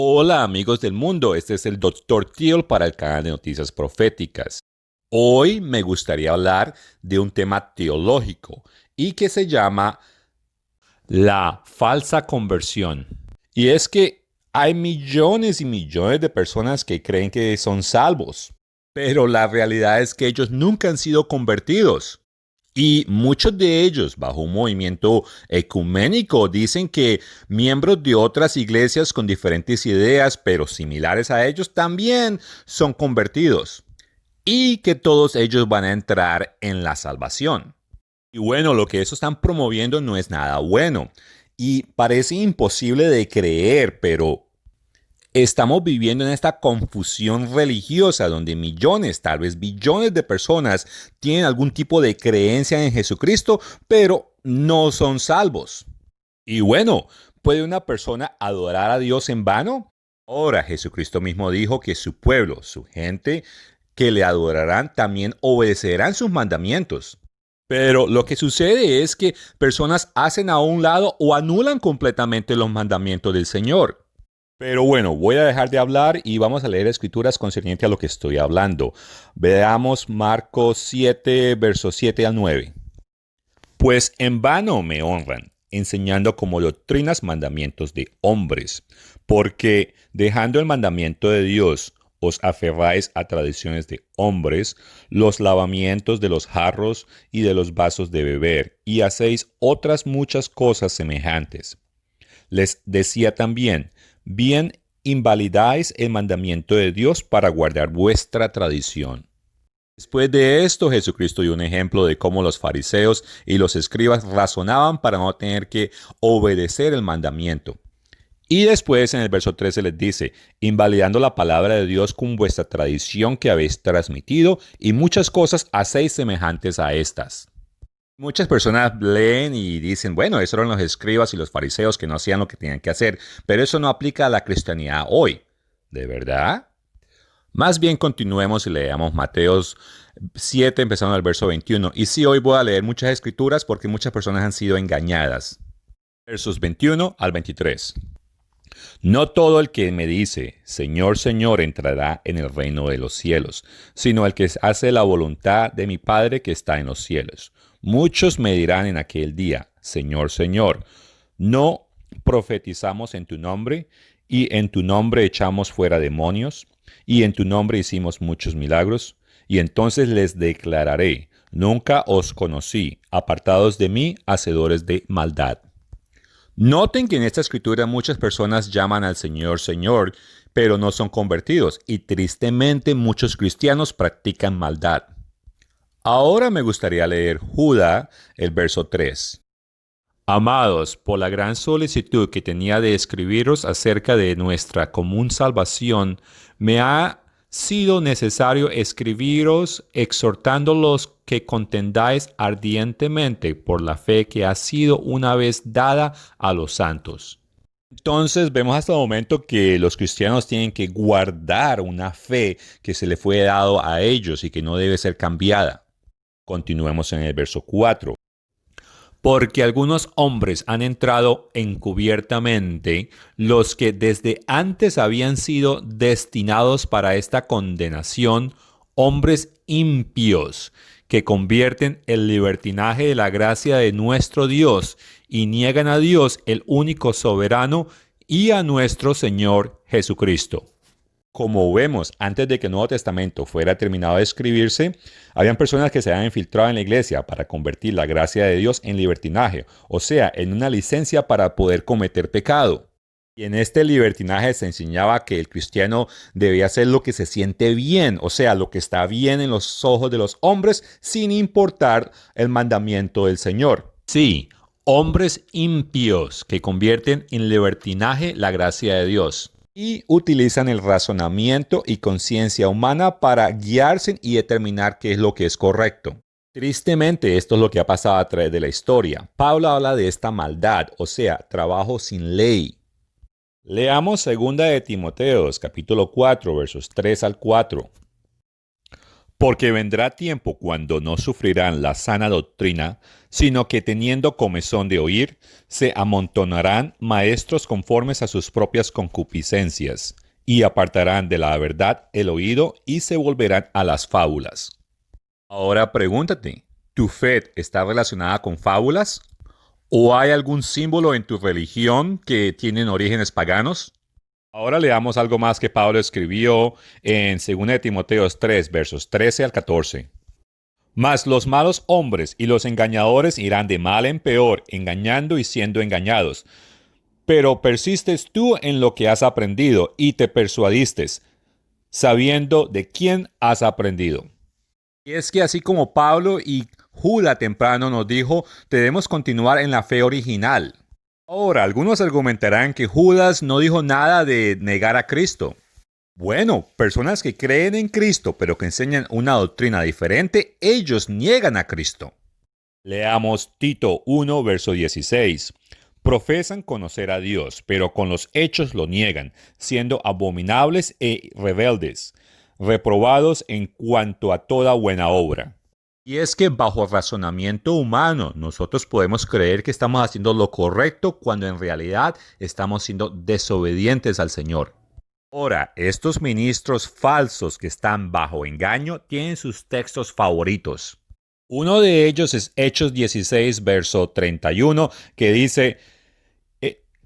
Hola amigos del mundo, este es el Dr. Teal para el canal de Noticias Proféticas. Hoy me gustaría hablar de un tema teológico y que se llama la falsa conversión. Y es que hay millones y millones de personas que creen que son salvos, pero la realidad es que ellos nunca han sido convertidos. Y muchos de ellos, bajo un movimiento ecuménico, dicen que miembros de otras iglesias con diferentes ideas, pero similares a ellos, también son convertidos. Y que todos ellos van a entrar en la salvación. Y bueno, lo que eso están promoviendo no es nada bueno. Y parece imposible de creer, pero estamos viviendo en esta confusión religiosa donde millones, tal vez billones de personas tienen algún tipo de creencia en Jesucristo, pero no son salvos. Y bueno, ¿puede una persona adorar a Dios en vano? Ahora Jesucristo mismo dijo que su pueblo, su gente, que le adorarán, también obedecerán sus mandamientos. Pero lo que sucede es que personas hacen a un lado o anulan completamente los mandamientos del Señor. Pero bueno, voy a dejar de hablar y vamos a leer escrituras concernientes a lo que estoy hablando. Veamos Marcos 7, versos 7 al 9. Pues en vano me honran, enseñando como doctrinas mandamientos de hombres, porque dejando el mandamiento de Dios, os aferráis a tradiciones de hombres, los lavamientos de los jarros y de los vasos de beber, y hacéis otras muchas cosas semejantes. Les decía también, bien invalidáis el mandamiento de Dios para guardar vuestra tradición. Después de esto, Jesucristo dio un ejemplo de cómo los fariseos y los escribas razonaban para no tener que obedecer el mandamiento. Y después en el verso 13 les dice, invalidando la palabra de Dios con vuestra tradición que habéis transmitido, y muchas cosas hacéis semejantes a estas. Muchas personas leen y dicen, bueno, esos eran los escribas y los fariseos que no hacían lo que tenían que hacer, pero eso no aplica a la cristianidad hoy. ¿De verdad? Más bien continuemos y leamos Mateos 7, empezando al verso 21. Y sí, hoy voy a leer muchas escrituras porque muchas personas han sido engañadas. Versos 21 al 23. No todo el que me dice, Señor, Señor, entrará en el reino de los cielos, sino el que hace la voluntad de mi Padre que está en los cielos. Muchos me dirán en aquel día, Señor, Señor, ¿no profetizamos en tu nombre? ¿Y en tu nombre echamos fuera demonios? ¿Y en tu nombre hicimos muchos milagros? Y entonces les declararé, nunca os conocí, apartados de mí, hacedores de maldad. Noten que en esta escritura muchas personas llaman al Señor Señor, pero no son convertidos, y tristemente muchos cristianos practican maldad. Ahora me gustaría leer Judá, el verso 3. Amados, por la gran solicitud que tenía de escribiros acerca de nuestra común salvación, me ha sido necesario escribiros exhortándolos que contendáis ardientemente por la fe que ha sido una vez dada a los santos. Entonces vemos hasta el momento que los cristianos tienen que guardar una fe que se le fue dado a ellos y que no debe ser cambiada. Continuemos en el verso 4. Porque algunos hombres han entrado encubiertamente, los que desde antes habían sido destinados para esta condenación, hombres impíos, que convierten el libertinaje de la gracia de nuestro Dios y niegan a Dios, el único soberano, y a nuestro Señor Jesucristo. Como vemos, antes de que el Nuevo Testamento fuera terminado de escribirse, habían personas que se habían infiltrado en la iglesia para convertir la gracia de Dios en libertinaje, o sea, en una licencia para poder cometer pecado. Y en este libertinaje se enseñaba que el cristiano debía hacer lo que se siente bien, o sea, lo que está bien en los ojos de los hombres, sin importar el mandamiento del Señor. Sí, hombres impíos que convierten en libertinaje la gracia de Dios. Y utilizan el razonamiento y conciencia humana para guiarse y determinar qué es lo que es correcto. Tristemente, esto es lo que ha pasado a través de la historia. Pablo habla de esta maldad, o sea, trabajo sin ley. Leamos 2 de Timoteos, capítulo 4, versos 3 al 4. Porque vendrá tiempo cuando no sufrirán la sana doctrina, sino que teniendo comezón de oír, se amontonarán maestros conformes a sus propias concupiscencias, y apartarán de la verdad el oído y se volverán a las fábulas. Ahora pregúntate, ¿tu fe está relacionada con fábulas? ¿O hay algún símbolo en tu religión que tienen orígenes paganos? Ahora leamos algo más que Pablo escribió en 2 de Timoteo 3, versos 13 al 14. Mas los malos hombres y los engañadores irán de mal en peor, engañando y siendo engañados. Pero persistes tú en lo que has aprendido y te persuadiste, sabiendo de quién has aprendido. Y es que así como Pablo y Judas temprano nos dijo, debemos continuar en la fe original. Ahora, algunos argumentarán que Judas no dijo nada de negar a Cristo. Bueno, personas que creen en Cristo pero que enseñan una doctrina diferente, ellos niegan a Cristo. Leamos Tito 1, verso 16. Profesan conocer a Dios, pero con los hechos lo niegan, siendo abominables e rebeldes, reprobados en cuanto a toda buena obra. Y es que bajo razonamiento humano nosotros podemos creer que estamos haciendo lo correcto cuando en realidad estamos siendo desobedientes al Señor. Ahora, estos ministros falsos que están bajo engaño tienen sus textos favoritos. Uno de ellos es Hechos 16, verso 31, que dice: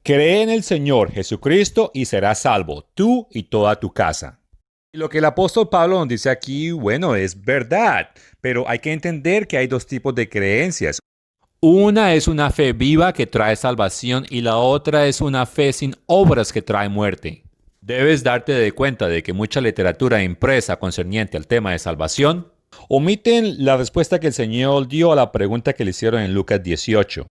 cree en el Señor Jesucristo y serás salvo, tú y toda tu casa. Y lo que el apóstol Pablo nos dice aquí, bueno, es verdad, pero hay que entender que hay dos tipos de creencias. Una es una fe viva que trae salvación y la otra es una fe sin obras que trae muerte. Debes darte de cuenta de que mucha literatura impresa concerniente al tema de salvación omiten la respuesta que el Señor dio a la pregunta que le hicieron en Lucas 18.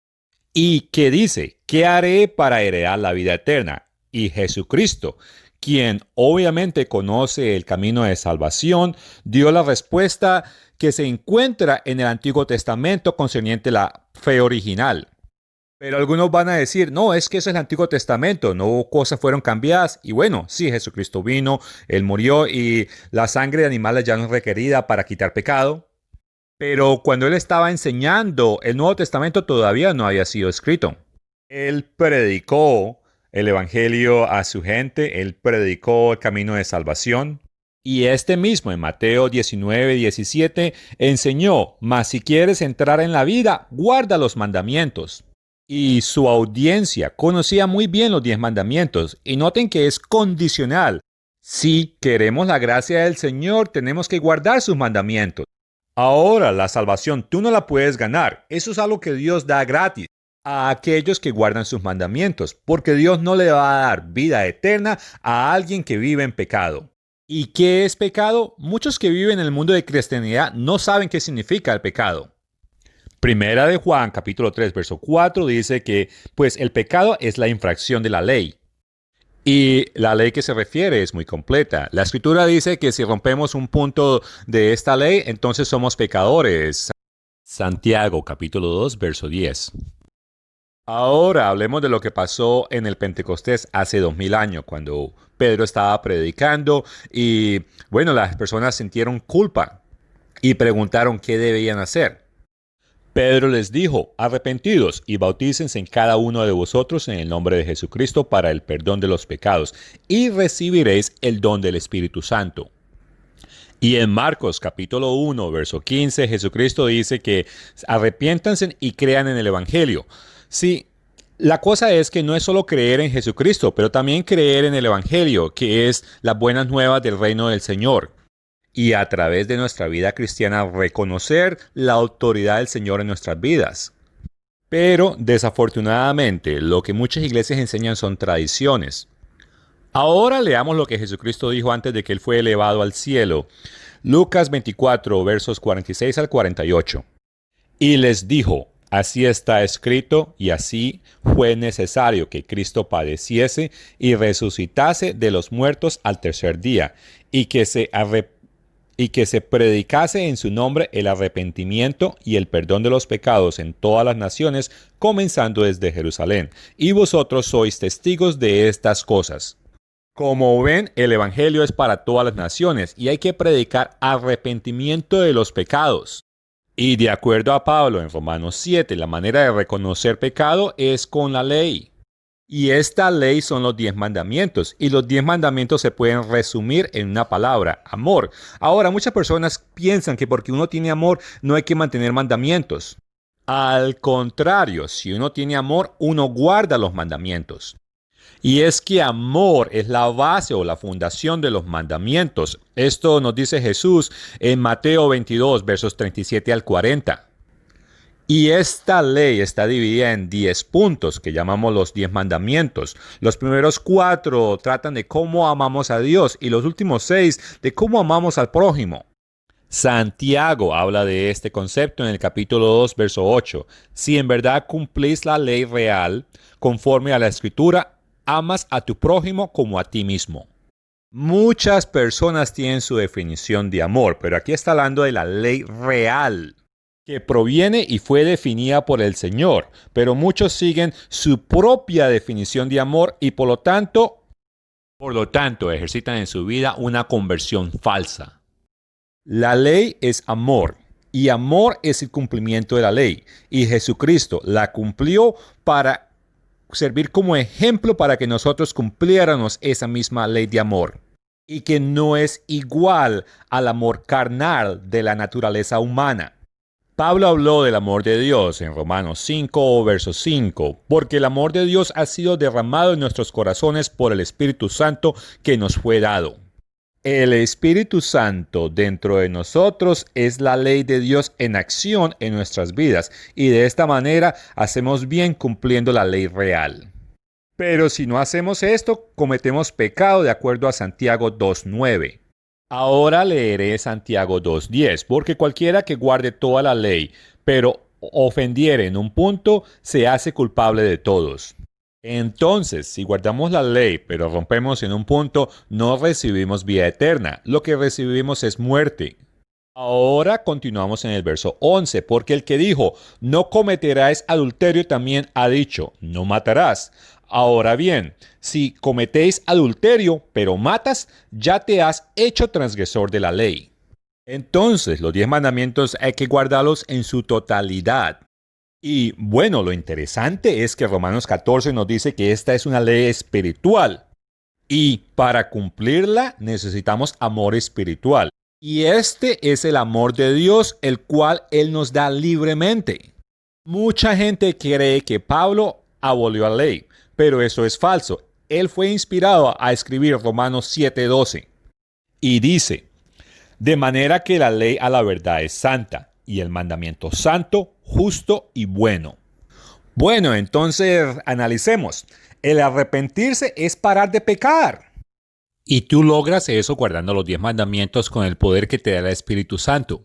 Y que dice, ¿qué haré para heredar la vida eterna? Y Jesucristo, quien obviamente conoce el camino de salvación, dio la respuesta que se encuentra en el Antiguo Testamento concerniente a la fe original. Pero algunos van a decir, no, es que eso es el Antiguo Testamento, no cosas fueron cambiadas. Y bueno, sí, Jesucristo vino, Él murió y la sangre de animales ya no es requerida para quitar pecado. Pero cuando Él estaba enseñando, el Nuevo Testamento todavía no había sido escrito. Él predicó el Evangelio a su gente, Él predicó el camino de salvación. Y este mismo en Mateo 19, 17 enseñó, mas si quieres entrar en la vida, guarda los mandamientos. Y su audiencia conocía muy bien los 10 mandamientos. Y noten que es condicional. Si queremos la gracia del Señor, tenemos que guardar sus mandamientos. Ahora, la salvación tú no la puedes ganar. Eso es algo que Dios da gratis a aquellos que guardan sus mandamientos, porque Dios no le va a dar vida eterna a alguien que vive en pecado. ¿Y qué es pecado? Muchos que viven en el mundo de cristianidad no saben qué significa el pecado. Primera de Juan, capítulo 3, verso 4, dice que, pues el pecado es la infracción de la ley. Y la ley que se refiere es muy completa. La Escritura dice que si rompemos un punto de esta ley, entonces somos pecadores. Santiago, capítulo 2, verso 10. Ahora hablemos de lo que pasó en el Pentecostés hace 2000 años, cuando Pedro estaba predicando y, bueno, las personas sintieron culpa y preguntaron qué debían hacer. Pedro les dijo, arrepentidos y bautícense en cada uno de vosotros en el nombre de Jesucristo para el perdón de los pecados y recibiréis el don del Espíritu Santo. Y en Marcos capítulo 1, verso 15, Jesucristo dice que arrepiéntanse y crean en el Evangelio. Sí, la cosa es que no es solo creer en Jesucristo, pero también creer en el Evangelio, que es las buenas nuevas del reino del Señor. Y a través de nuestra vida cristiana reconocer la autoridad del Señor en nuestras vidas. Pero desafortunadamente lo que muchas iglesias enseñan son tradiciones. Ahora leamos lo que Jesucristo dijo antes de que Él fue elevado al cielo. Lucas 24, versos 46 al 48. Y les dijo, así está escrito y así fue necesario que Cristo padeciese y resucitase de los muertos al tercer día y que se predicase en su nombre el arrepentimiento y el perdón de los pecados en todas las naciones, comenzando desde Jerusalén. Y vosotros sois testigos de estas cosas. Como ven, el Evangelio es para todas las naciones y hay que predicar arrepentimiento de los pecados. Y de acuerdo a Pablo en Romanos 7, la manera de reconocer pecado es con la ley. Y esta ley son los 10 mandamientos. Y los 10 mandamientos se pueden resumir en una palabra, amor. Ahora, muchas personas piensan que porque uno tiene amor no hay que mantener mandamientos. Al contrario, si uno tiene amor, uno guarda los mandamientos. Y es que amor es la base o la fundación de los mandamientos. Esto nos dice Jesús en Mateo 22, versos 37 al 40. Y esta ley está dividida en 10 puntos que llamamos los 10 mandamientos. Los primeros 4 tratan de cómo amamos a Dios y los últimos 6 de cómo amamos al prójimo. Santiago habla de este concepto en el capítulo 2, verso 8. Si en verdad cumplís la ley real, conforme a la Escritura, amas a tu prójimo como a ti mismo. Muchas personas tienen su definición de amor, pero aquí está hablando de la ley real, que proviene y fue definida por el Señor, pero muchos siguen su propia definición de amor y por lo tanto ejercitan en su vida una conversión falsa. La ley es amor y amor es el cumplimiento de la ley y Jesucristo la cumplió para servir como ejemplo para que nosotros cumpliéramos esa misma ley de amor y que no es igual al amor carnal de la naturaleza humana. Pablo habló del amor de Dios en Romanos 5, verso 5, porque el amor de Dios ha sido derramado en nuestros corazones por el Espíritu Santo que nos fue dado. El Espíritu Santo dentro de nosotros es la ley de Dios en acción en nuestras vidas y de esta manera hacemos bien cumpliendo la ley real. Pero si no hacemos esto, cometemos pecado de acuerdo a Santiago 2.9. Ahora leeré Santiago 2.10, porque cualquiera que guarde toda la ley, pero ofendiere en un punto, se hace culpable de todos. Entonces, si guardamos la ley, pero rompemos en un punto, no recibimos vida eterna. Lo que recibimos es muerte. Ahora continuamos en el verso 11, porque el que dijo, no cometerás adulterio, también ha dicho, no matarás. Ahora bien, si cometéis adulterio, pero matas, ya te has hecho transgresor de la ley. Entonces, los 10 mandamientos hay que guardarlos en su totalidad. Y bueno, lo interesante es que Romanos 14 nos dice que esta es una ley espiritual. Y para cumplirla necesitamos amor espiritual. Y este es el amor de Dios, el cual Él nos da libremente. Mucha gente cree que Pablo abolió la ley, pero eso es falso. Él fue inspirado a escribir Romanos 7:12. Y dice, de manera que la ley a la verdad es santa, y el mandamiento santo, justo y bueno. Bueno, entonces analicemos. El arrepentirse es parar de pecar. Y tú logras eso guardando los 10 mandamientos con el poder que te da el Espíritu Santo.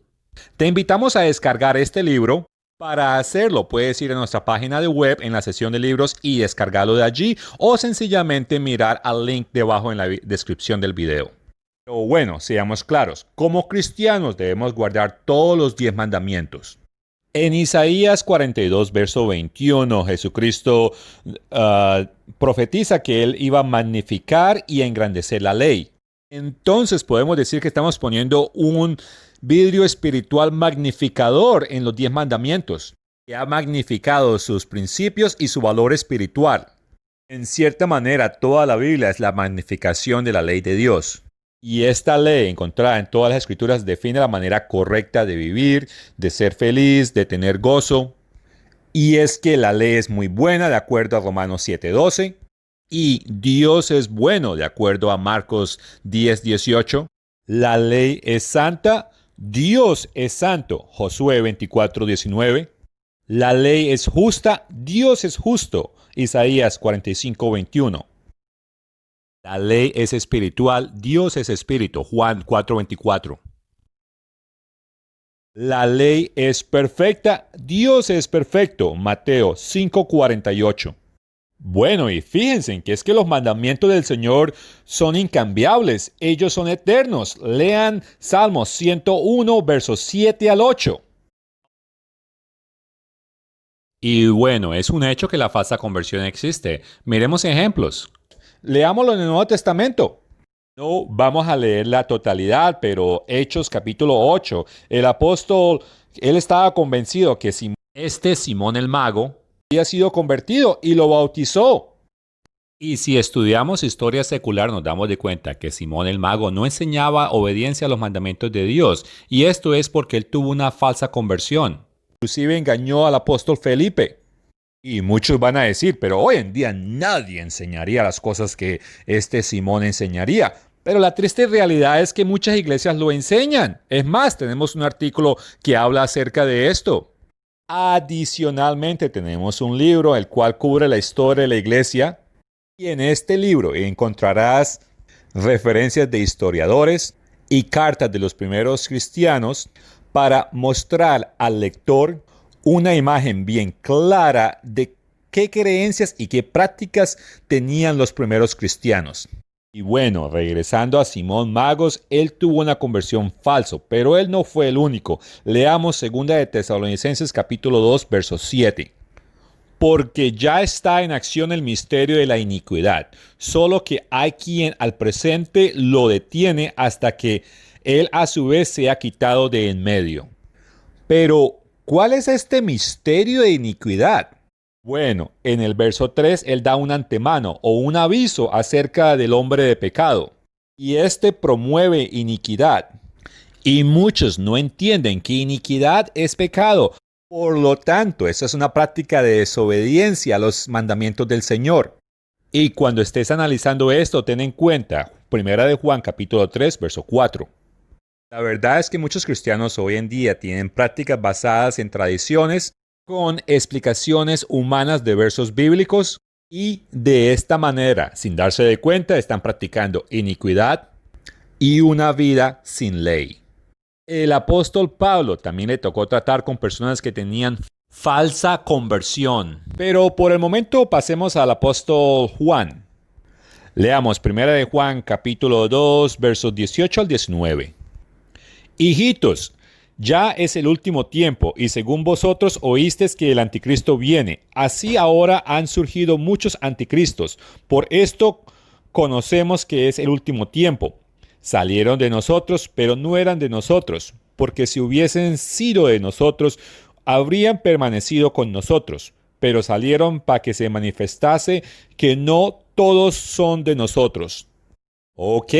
Te invitamos a descargar este libro. Para hacerlo, puedes ir a nuestra página de web en la sección de libros y descargarlo de allí o sencillamente mirar al link debajo en la descripción del video. Pero bueno, seamos claros, como cristianos debemos guardar todos los 10 mandamientos. En Isaías 42, verso 21, Jesucristo profetiza que Él iba a magnificar y engrandecer la ley. Entonces podemos decir que estamos poniendo un vidrio espiritual magnificador en los 10 mandamientos, que ha magnificado sus principios y su valor espiritual. En cierta manera, toda la Biblia es la magnificación de la ley de Dios. Y esta ley encontrada en todas las escrituras define la manera correcta de vivir, de ser feliz, de tener gozo. Y es que la ley es muy buena de acuerdo a Romanos 7:12. Y Dios es bueno de acuerdo a Marcos 10:18. La ley es santa, Dios es santo, Josué 24:19. La ley es justa, Dios es justo, Isaías 45:21. La ley es espiritual, Dios es espíritu, Juan 4:24. La ley es perfecta, Dios es perfecto, Mateo 5:48. Bueno, y fíjense en que es que los mandamientos del Señor son incambiables, ellos son eternos. Lean Salmos 101, versos 7 al 8. Y bueno, es un hecho que la falsa conversión existe. Miremos ejemplos. Leámoslo en el Nuevo Testamento. No vamos a leer la totalidad, pero Hechos capítulo 8, el apóstol, él estaba convencido que Simón el mago había sido convertido y lo bautizó. Y si estudiamos historia secular nos damos de cuenta que Simón el mago no enseñaba obediencia a los mandamientos de Dios, y esto es porque él tuvo una falsa conversión. Inclusive engañó al apóstol Felipe. Y muchos van a decir, pero hoy en día nadie enseñaría las cosas que este Simón enseñaría. Pero la triste realidad es que muchas iglesias lo enseñan. Es más, tenemos un artículo que habla acerca de esto. Adicionalmente, tenemos un libro el cual cubre la historia de la iglesia. Y en este libro encontrarás referencias de historiadores y cartas de los primeros cristianos para mostrar al lector una imagen bien clara de qué creencias y qué prácticas tenían los primeros cristianos. Y bueno, regresando a Simón Magos, él tuvo una conversión falsa, pero él no fue el único. Leamos 2 de Tesalonicenses capítulo 2, verso 7. Porque ya está en acción el misterio de la iniquidad, solo que hay quien al presente lo detiene hasta que él a su vez sea quitado de en medio. Pero, ¿cuál es este misterio de iniquidad? Bueno, en el verso 3 él da un antemano o un aviso acerca del hombre de pecado. Y este promueve iniquidad. Y muchos no entienden que iniquidad es pecado. Por lo tanto, esa es una práctica de desobediencia a los mandamientos del Señor. Y cuando estés analizando esto, ten en cuenta 1 de Juan capítulo 3, verso 4. La verdad es que muchos cristianos hoy en día tienen prácticas basadas en tradiciones con explicaciones humanas de versos bíblicos y de esta manera, sin darse de cuenta, están practicando iniquidad y una vida sin ley. El apóstol Pablo también le tocó tratar con personas que tenían falsa conversión. Pero por el momento pasemos al apóstol Juan. Leamos 1 de Juan capítulo 2, versos 18 al 19. Hijitos, ya es el último tiempo, y según vosotros oísteis que el anticristo viene. Así ahora han surgido muchos anticristos. Por esto conocemos que es el último tiempo. Salieron de nosotros, pero no eran de nosotros, porque si hubiesen sido de nosotros, habrían permanecido con nosotros. Pero salieron para que se manifestase que no todos son de nosotros. Ok.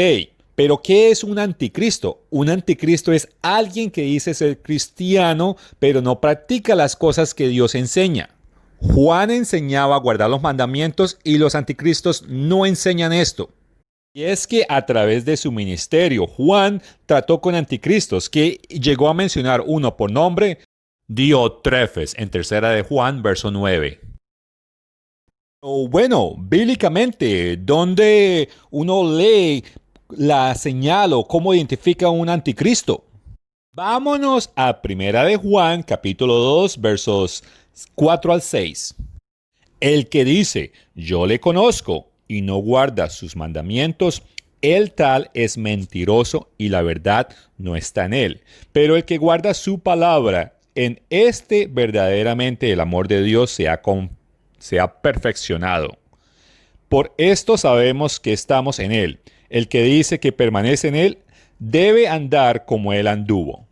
Pero ¿qué es un anticristo? Un anticristo es alguien que dice ser cristiano, pero no practica las cosas que Dios enseña. Juan enseñaba a guardar los mandamientos y los anticristos no enseñan esto. Y es que a través de su ministerio, Juan trató con anticristos, que llegó a mencionar uno por nombre, Diotrefes, en 3 de Juan, verso 9. O bueno, bíblicamente, donde uno lee la señal o cómo identifica un anticristo. Vámonos a 1 de Juan, capítulo 2, versos 4 al 6. El que dice, yo le conozco, y no guarda sus mandamientos, el tal es mentiroso y la verdad no está en él. Pero el que guarda su palabra, en este verdaderamente el amor de Dios se ha perfeccionado. Por esto sabemos que estamos en él. El que dice que permanece en él debe andar como él anduvo.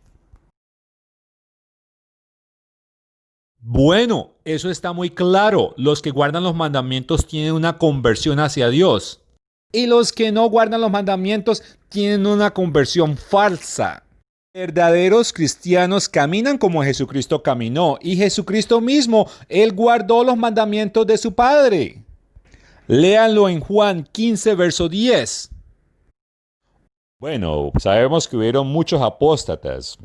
Bueno, eso está muy claro. Los que guardan los mandamientos tienen una conversión hacia Dios. Y los que no guardan los mandamientos tienen una conversión falsa. Verdaderos cristianos caminan como Jesucristo caminó. Y Jesucristo mismo, Él guardó los mandamientos de su Padre. Léanlo en Juan 15, verso 10. Bueno, sabemos que hubieron muchos apóstatas,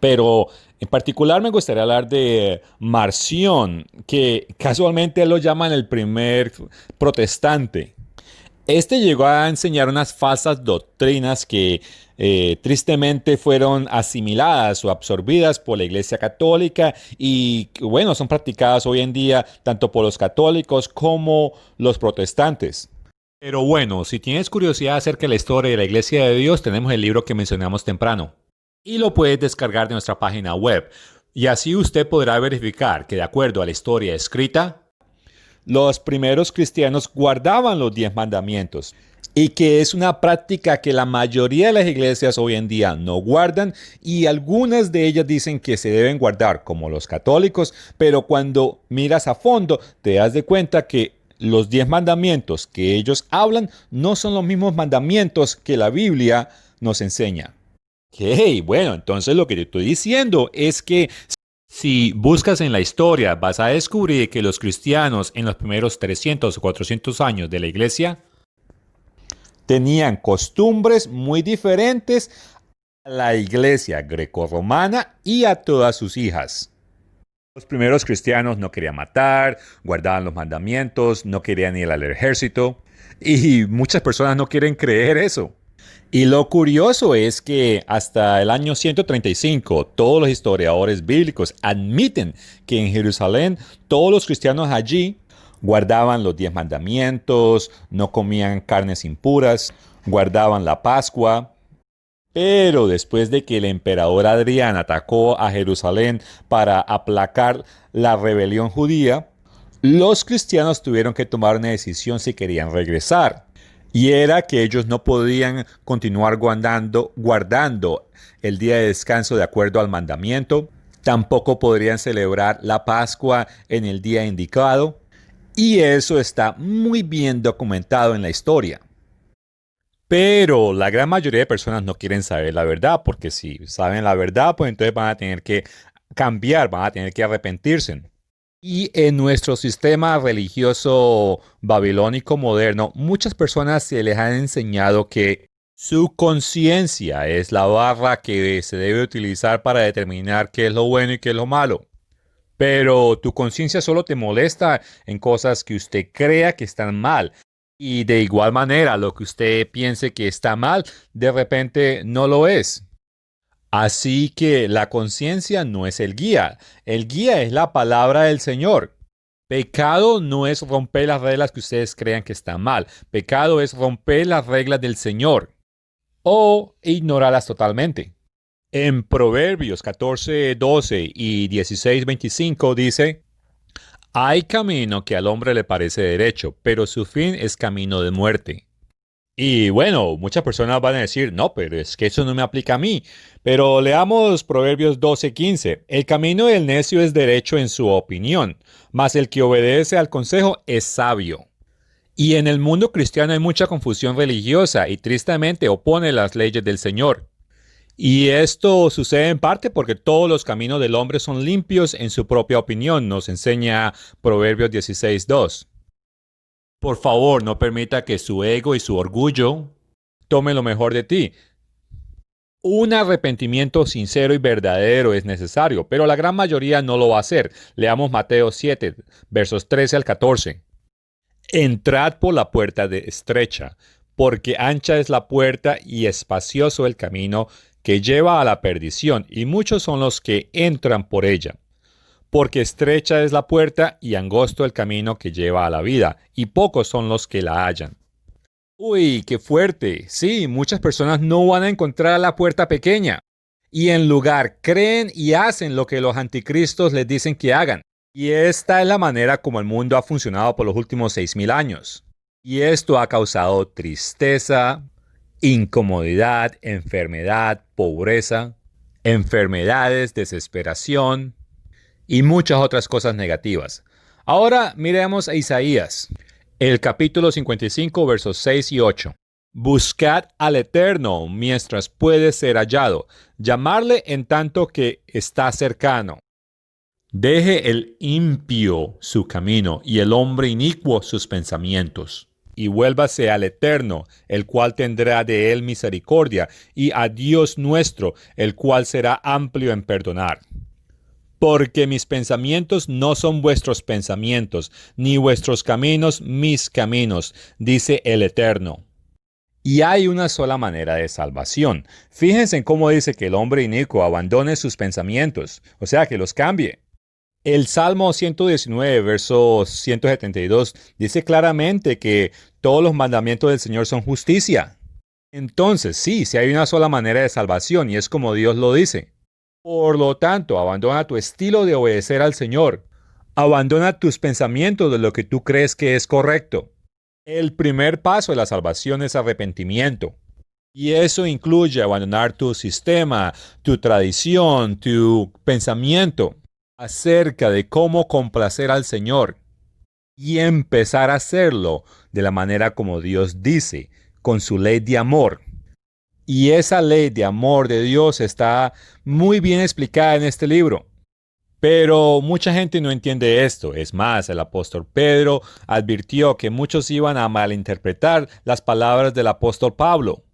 pero en particular me gustaría hablar de Marción, que casualmente lo llaman el primer protestante. Este llegó a enseñar unas falsas doctrinas que tristemente fueron asimiladas o absorbidas por la Iglesia Católica y bueno, son practicadas hoy en día tanto por los católicos como los protestantes. Pero bueno, si tienes curiosidad acerca de la historia de la Iglesia de Dios, tenemos el libro que mencionamos temprano. Y lo puedes descargar de nuestra página web. Y así usted podrá verificar que de acuerdo a la historia escrita, los primeros cristianos guardaban los 10 mandamientos y que es una práctica que la mayoría de las iglesias hoy en día no guardan y algunas de ellas dicen que se deben guardar, como los católicos, pero cuando miras a fondo te das de cuenta que los 10 mandamientos que ellos hablan no son los mismos mandamientos que la Biblia nos enseña. Ok, bueno, entonces lo que te estoy diciendo es que si buscas en la historia, vas a descubrir que los cristianos en los primeros 300 o 400 años de la iglesia tenían costumbres muy diferentes a la iglesia grecorromana y a todas sus hijas. Los primeros cristianos no querían matar, guardaban los mandamientos, no querían ir al ejército y muchas personas no quieren creer eso. Y lo curioso es que hasta el año 135 todos los historiadores bíblicos admiten que en Jerusalén todos los cristianos allí guardaban los 10 mandamientos, no comían carnes impuras, guardaban la Pascua. Pero después de que el emperador Adrián atacó a Jerusalén para aplacar la rebelión judía, los cristianos tuvieron que tomar una decisión si querían regresar. Y era que ellos no podían continuar guardando el día de descanso de acuerdo al mandamiento. Tampoco podrían celebrar la Pascua en el día indicado. Y eso está muy bien documentado en la historia. Pero la gran mayoría de personas no quieren saber la verdad, porque si saben la verdad, pues entonces van a tener que cambiar, van a tener que arrepentirse. Y en nuestro sistema religioso babilónico moderno, muchas personas se les han enseñado que su conciencia es la barra que se debe utilizar para determinar qué es lo bueno y qué es lo malo. Pero tu conciencia solo te molesta en cosas que usted crea que están mal. Y de igual manera, lo que usted piense que está mal, de repente no lo es. Así que la conciencia no es el guía es la palabra del Señor. Pecado no es romper las reglas que ustedes crean que están mal. Pecado es romper las reglas del Señor o ignorarlas totalmente. En Proverbios 14:12 y 16:25 dice: hay camino que al hombre le parece derecho, pero su fin es camino de muerte. Y bueno, muchas personas van a decir, no, pero es que eso no me aplica a mí. Pero leamos Proverbios 12:15. El camino del necio es derecho en su opinión, mas el que obedece al consejo es sabio. Y en el mundo cristiano hay mucha confusión religiosa y tristemente opone las leyes del Señor. Y esto sucede en parte porque todos los caminos del hombre son limpios en su propia opinión, nos enseña Proverbios 16:2. Por favor, no permita que su ego y su orgullo tomen lo mejor de ti. Un arrepentimiento sincero y verdadero es necesario, pero la gran mayoría no lo va a hacer. Leamos Mateo 7, versos 13 al 14. Entrad por la puerta estrecha, porque ancha es la puerta y espacioso el camino que lleva a la perdición, y muchos son los que entran por ella. Porque estrecha es la puerta y angosto el camino que lleva a la vida, y pocos son los que la hallan. Uy, qué fuerte. Sí, muchas personas no van a encontrar la puerta pequeña. Y en lugar creen y hacen lo que los anticristos les dicen que hagan. Y esta es la manera como el mundo ha funcionado por los últimos 6,000 años. Y esto ha causado tristeza, incomodidad, enfermedad, pobreza, enfermedades, desesperación y muchas otras cosas negativas. Ahora miremos a Isaías, el capítulo 55, versos 6 y 8. Buscad al Eterno mientras puede ser hallado, llamarle en tanto que está cercano. Deje el impío su camino y el hombre inicuo sus pensamientos. Y vuélvase al Eterno, el cual tendrá de él misericordia, y a Dios nuestro, el cual será amplio en perdonar. Porque mis pensamientos no son vuestros pensamientos, ni vuestros caminos mis caminos, dice el Eterno. Y hay una sola manera de salvación. Fíjense en cómo dice que el hombre inicuo abandone sus pensamientos, o sea, que los cambie. El Salmo 119, verso 172, dice claramente que todos los mandamientos del Señor son justicia. Entonces, sí hay una sola manera de salvación y es como Dios lo dice. Por lo tanto, abandona tu estilo de obedecer al Señor. Abandona tus pensamientos de lo que tú crees que es correcto. El primer paso de la salvación es arrepentimiento. Y eso incluye abandonar tu sistema, tu tradición, tu pensamiento acerca de cómo complacer al Señor y empezar a hacerlo de la manera como Dios dice, con su ley de amor. Y esa ley de amor de Dios está muy bien explicada en este libro. Pero mucha gente no entiende esto. Es más, el apóstol Pedro advirtió que muchos iban a malinterpretar las palabras del apóstol Pablo.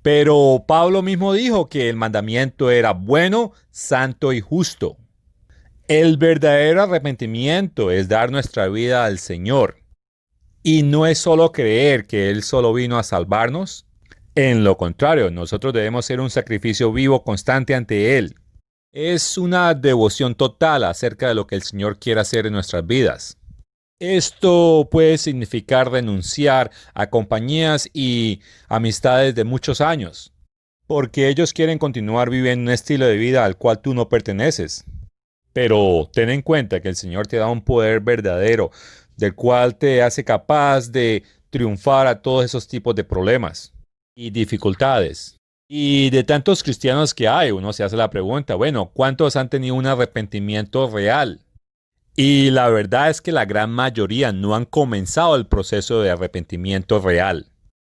Pero Pablo mismo dijo que el mandamiento era bueno, santo y justo. El verdadero arrepentimiento es dar nuestra vida al Señor. Y no es solo creer que Él solo vino a salvarnos. En lo contrario, nosotros debemos ser un sacrificio vivo constante ante Él. Es una devoción total acerca de lo que el Señor quiere hacer en nuestras vidas. Esto puede significar renunciar a compañías y amistades de muchos años, porque ellos quieren continuar viviendo un estilo de vida al cual tú no perteneces. Pero ten en cuenta que el Señor te da un poder verdadero, del cual te hace capaz de triunfar a todos esos tipos de problemas y dificultades. Y de tantos cristianos que hay, uno se hace la pregunta, bueno, ¿cuántos han tenido un arrepentimiento real? Y la verdad es que la gran mayoría no han comenzado el proceso de arrepentimiento real.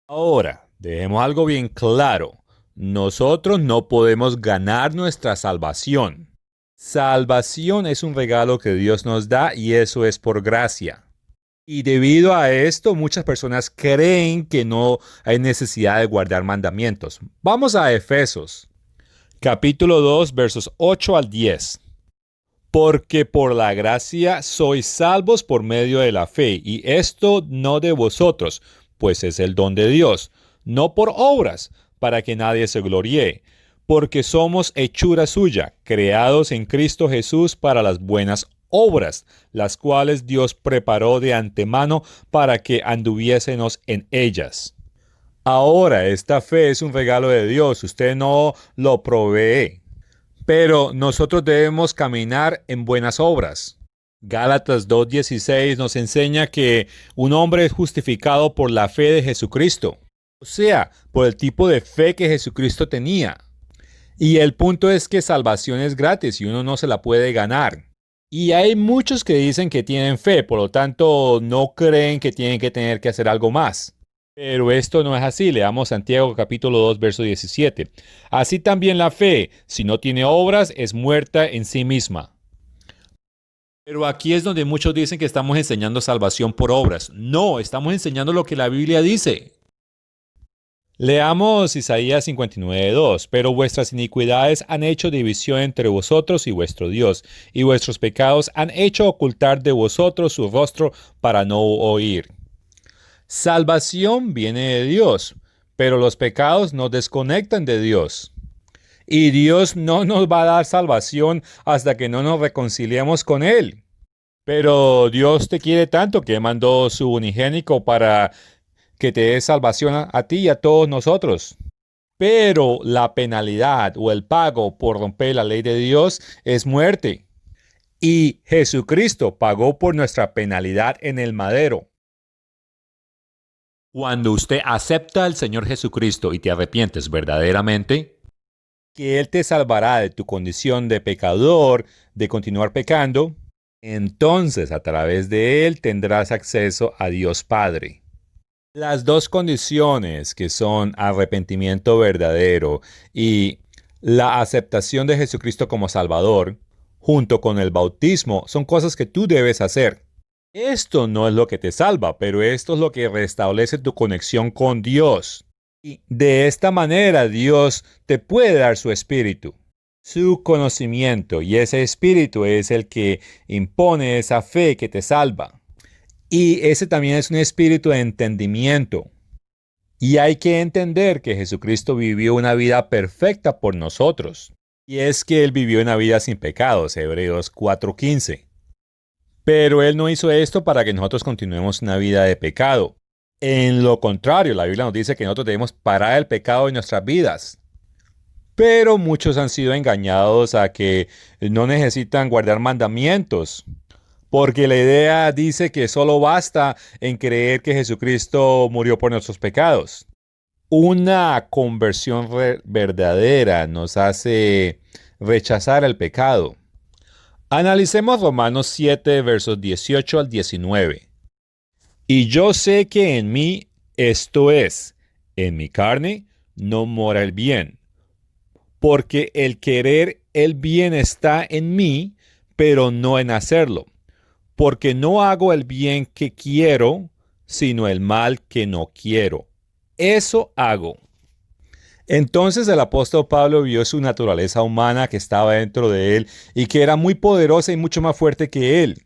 Ahora, dejemos algo bien claro. Nosotros no podemos ganar nuestra salvación. Salvación es un regalo que Dios nos da y eso es por gracia. Y debido a esto, muchas personas creen que no hay necesidad de guardar mandamientos. Vamos a Efesios, capítulo 2, versos 8 al 10. Porque por la gracia sois salvos por medio de la fe, y esto no de vosotros, pues es el don de Dios, no por obras, para que nadie se gloríe, porque somos hechura suya, creados en Cristo Jesús para las buenas obras, las cuales Dios preparó de antemano para que anduviésemos en ellas. Ahora, esta fe es un regalo de Dios, usted no lo provee. Pero nosotros debemos caminar en buenas obras. Gálatas 2:16 nos enseña que un hombre es justificado por la fe de Jesucristo. O sea, por el tipo de fe que Jesucristo tenía. Y el punto es que salvación es gratis y uno no se la puede ganar. Y hay muchos que dicen que tienen fe, por lo tanto no creen que tienen que tener que hacer algo más. Pero esto no es así. Leamos Santiago capítulo 2, verso 17. Así también la fe, si no tiene obras, es muerta en sí misma. Pero aquí es donde muchos dicen que estamos enseñando salvación por obras. No, estamos enseñando lo que la Biblia dice. Leamos Isaías 59:2. Pero vuestras iniquidades han hecho división entre vosotros y vuestro Dios, y vuestros pecados han hecho ocultar de vosotros su rostro para no oír. Salvación viene de Dios, pero los pecados nos desconectan de Dios. Y Dios no nos va a dar salvación hasta que no nos reconciliemos con Él. Pero Dios te quiere tanto que mandó su unigénico para que te dé salvación a ti y a todos nosotros. Pero la penalidad o el pago por romper la ley de Dios es muerte. Y Jesucristo pagó por nuestra penalidad en el madero. Cuando usted acepta al Señor Jesucristo y te arrepientes verdaderamente, que Él te salvará de tu condición de pecador, de continuar pecando, entonces a través de Él tendrás acceso a Dios Padre. Las dos condiciones que son arrepentimiento verdadero y la aceptación de Jesucristo como Salvador, junto con el bautismo, son cosas que tú debes hacer. Esto no es lo que te salva, pero esto es lo que restablece tu conexión con Dios. Y de esta manera Dios te puede dar su espíritu, su conocimiento, y ese espíritu es el que impone esa fe que te salva. Y ese también es un espíritu de entendimiento. Y hay que entender que Jesucristo vivió una vida perfecta por nosotros. Y es que Él vivió una vida sin pecados, Hebreos 4:15. Pero Él no hizo esto para que nosotros continuemos una vida de pecado. En lo contrario, la Biblia nos dice que nosotros debemos parar el pecado en nuestras vidas. Pero muchos han sido engañados a que no necesitan guardar mandamientos. Porque la idea dice que solo basta en creer que Jesucristo murió por nuestros pecados. Una conversión verdadera nos hace rechazar el pecado. Analicemos Romanos 7, versos 18 al 19. Y yo sé que en mí, esto es, en mi carne, no mora el bien. Porque el querer el bien está en mí, pero no en hacerlo. Porque no hago el bien que quiero, sino el mal que no quiero. Eso hago. Entonces el apóstol Pablo vio su naturaleza humana que estaba dentro de él y que era muy poderosa y mucho más fuerte que él.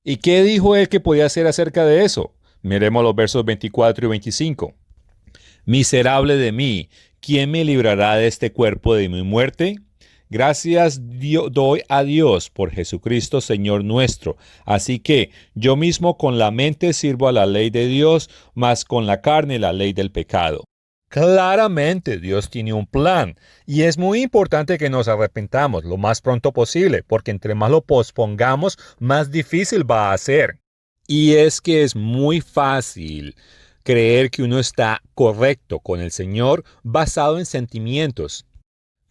¿Y qué dijo él que podía hacer acerca de eso? Miremos los versos 24 y 25. Miserable de mí, ¿quién me librará de este cuerpo de mi muerte? Gracias doy a Dios por Jesucristo Señor nuestro. Así que yo mismo con la mente sirvo a la ley de Dios, mas con la carne la ley del pecado. Claramente Dios tiene un plan y es muy importante que nos arrepentamos lo más pronto posible, porque entre más lo pospongamos, más difícil va a ser. Y es que es muy fácil creer que uno está correcto con el Señor basado en sentimientos,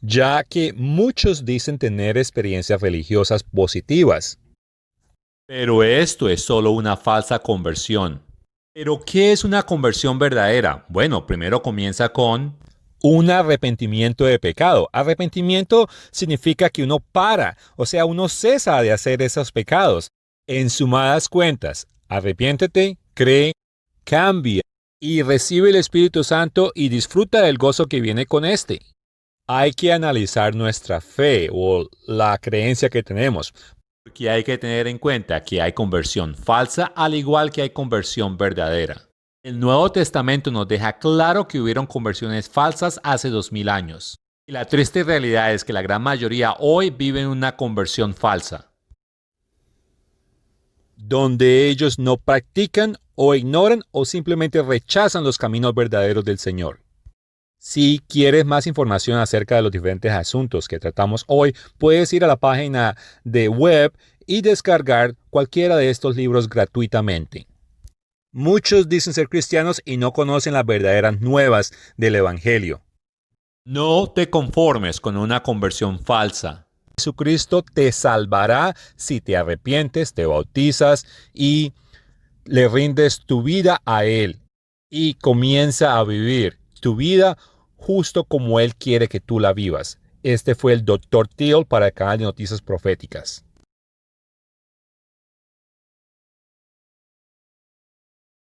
ya que muchos dicen tener experiencias religiosas positivas. Pero esto es solo una falsa conversión. ¿Pero qué es una conversión verdadera? Bueno, primero comienza con un arrepentimiento de pecado. Arrepentimiento significa que uno para, o sea, uno cesa de hacer esos pecados. En sumadas cuentas, arrepiéntete, cree, cambia y recibe el Espíritu Santo y disfruta del gozo que viene con este. Hay que analizar nuestra fe o la creencia que tenemos, porque hay que tener en cuenta que hay conversión falsa al igual que hay conversión verdadera. El Nuevo Testamento nos deja claro que hubieron conversiones falsas hace 2000 años. Y la triste realidad es que la gran mayoría hoy vive en una conversión falsa, donde ellos no practican o ignoran o simplemente rechazan los caminos verdaderos del Señor. Si quieres más información acerca de los diferentes asuntos que tratamos hoy, puedes ir a la página de web y descargar cualquiera de estos libros gratuitamente. Muchos dicen ser cristianos y no conocen las verdaderas nuevas del Evangelio. No te conformes con una conversión falsa. Jesucristo te salvará si te arrepientes, te bautizas y le rindes tu vida a Él y comienza a vivir tu vida justo como Él quiere que tú la vivas. Este fue el Dr. Teal para el canal de Noticias Proféticas.